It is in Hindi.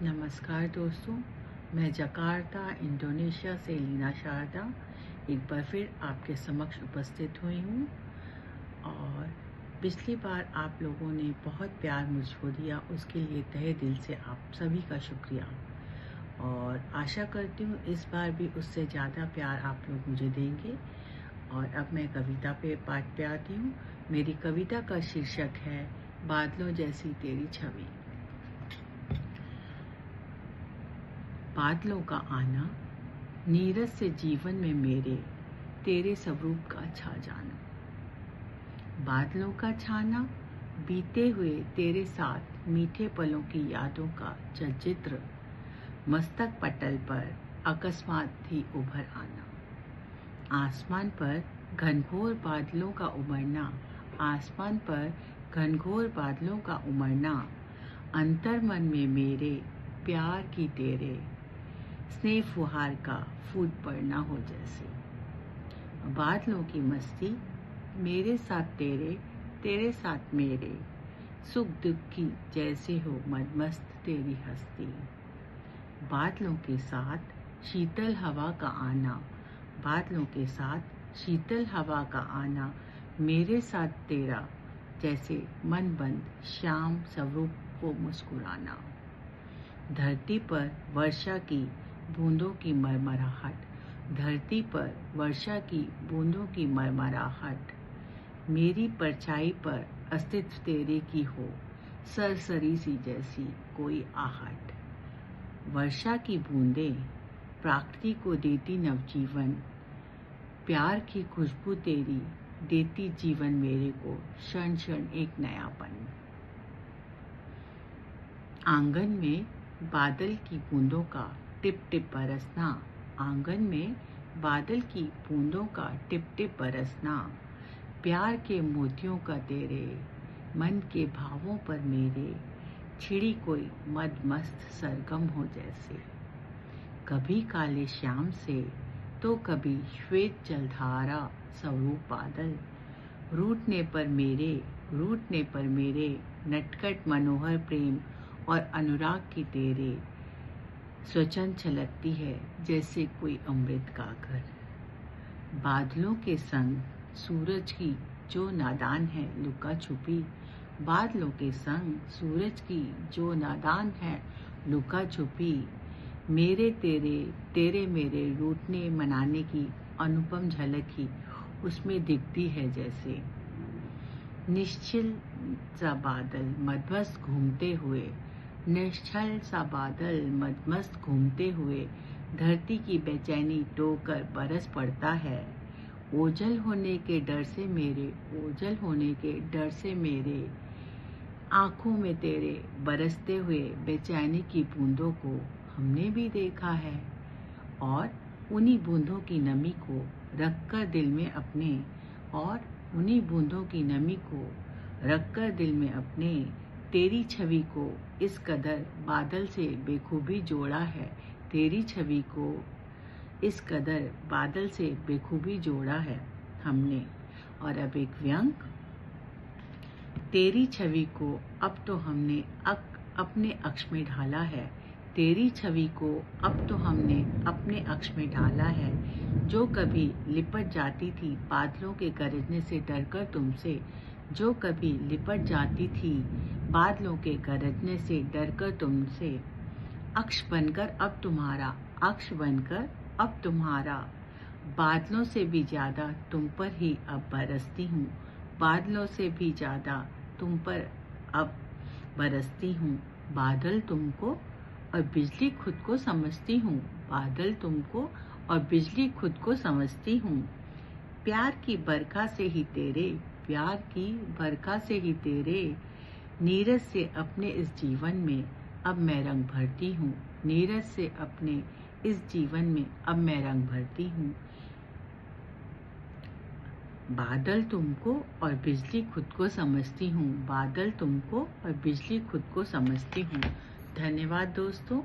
नमस्कार दोस्तों, मैं जकार्ता इंडोनेशिया से लीना शारदा एक बार फिर आपके समक्ष उपस्थित हुई हूँ। और पिछली बार आप लोगों ने बहुत प्यार मुझको दिया, उसके लिए तहे दिल से आप सभी का शुक्रिया। और आशा करती हूँ इस बार भी उससे ज़्यादा प्यार आप लोग मुझे देंगे। और अब मैं कविता पे पाठ पे आती हूँ। मेरी कविता का शीर्षक है बादलों जैसी तेरी छवि। बादलों का आना, नीरस से जीवन में मेरे तेरे स्वरूप का छा जाना। बादलों का छाना, बीते हुए तेरे साथ मीठे पलों की यादों का चलचित्र, मस्तक पटल पर अकस्मात ही उभर आना। आसमान पर घनघोर बादलों का उमड़ना, आसमान पर घनघोर बादलों का उमड़ना, अंतर्मन में मेरे प्यार की तेरे स्नेह फुहार का फूट पड़ना हो जैसे। बादलों की मस्ती, मेरे साथ तेरे, तेरे साथ मेरे, सुख दुख की जैसे हो मदमस्त तेरी हस्ती। बादलों के साथ शीतल हवा का आना, बादलों के साथ शीतल हवा का आना, मेरे साथ तेरा जैसे मन बंद श्याम स्वरूप को मुस्कुराना। धरती पर वर्षा की बूंदों की मरमराहट, धरती पर वर्षा की बूंदों की मरमराहट, मेरी परछाई पर अस्तित्व तेरे की हो सरसरी सी जैसी कोई आहट। वर्षा की बूंदें प्रकृति को देती नवजीवन, प्यार की खुशबू तेरी देती जीवन मेरे को क्षण क्षण एक नयापन। आंगन में बादल की बूंदों का टिप टिप बरसना, आंगन में बादल की बूंदों का टिप टिप बरसना, प्यार के मोतियों का तेरे मन के भावों पर मेरे छिड़ी कोई मदमस्त सरगम हो जैसे। कभी काले श्याम से तो कभी श्वेत जलधारा स्वरूप बादल, रूठने पर मेरे नटखट मनोहर प्रेम और अनुराग की तेरे स्वचन छलकती है जैसे कोई अमृत का घर। बादलों के संग सूरज की जो नादान है लुका छुपी, बादलों के संग सूरज की जो नादान है लुका छुपी, मेरे तेरे तेरे मेरे रूठने मनाने की अनुपम झलक ही उसमें दिखती है जैसे। निश्चल सा बादल मदमस्त घूमते हुए, निश्चल सा बादल मदमस्त घूमते हुए धरती की बेचैनी टोकर बरस पड़ता है। ओझल होने के डर से मेरे, ओझल होने के डर से मेरे आंखों में तेरे बरसते हुए बेचैनी की बूंदों को हमने भी देखा है। और उन्हीं बूंदों की नमी को रखकर दिल में अपने, और उन्हीं बूंदों की नमी को रखकर दिल में अपने तेरी छवि को इस कदर बादल से बेखूबी जोड़ा है, तेरी छवि को इस कदर बादल से बेखूबी जोड़ा है हमने। और अब एक व्यंग। तेरी छवि को अब तो हमने अपने अक्ष में ढाला है, तेरी छवि को अब तो हमने अपने अक्ष में ढाला है। जो कभी लिपट जाती थी बादलों के गरजने से डरकर तुमसे, जो कभी लिपट जाती थी बादलों के गरजने से डरकर तुमसे, अक्ष बनकर अब तुम्हारा, अक्ष बनकर अब तुम्हारा, बादलों से भी ज्यादा तुम पर ही अब बरसती हूँ, बादलों से भी ज्यादा तुम पर अब बरसती हूँ। बादल तुमको और बिजली खुद को समझती हूँ, बादल तुमको और बिजली खुद को समझती हूँ। प्यार की बरखा से ही तेरे, प्यार की बरखा से ही तेरे नीरज से अपने इस जीवन में अब मैं रंग भरती हूँ, नीरज से अपने इस जीवन में अब मैं रंग भरती हूँ। बादल तुमको और बिजली खुद को समझती हूँ, बादल तुमको और बिजली खुद को समझती हूँ। धन्यवाद दोस्तों।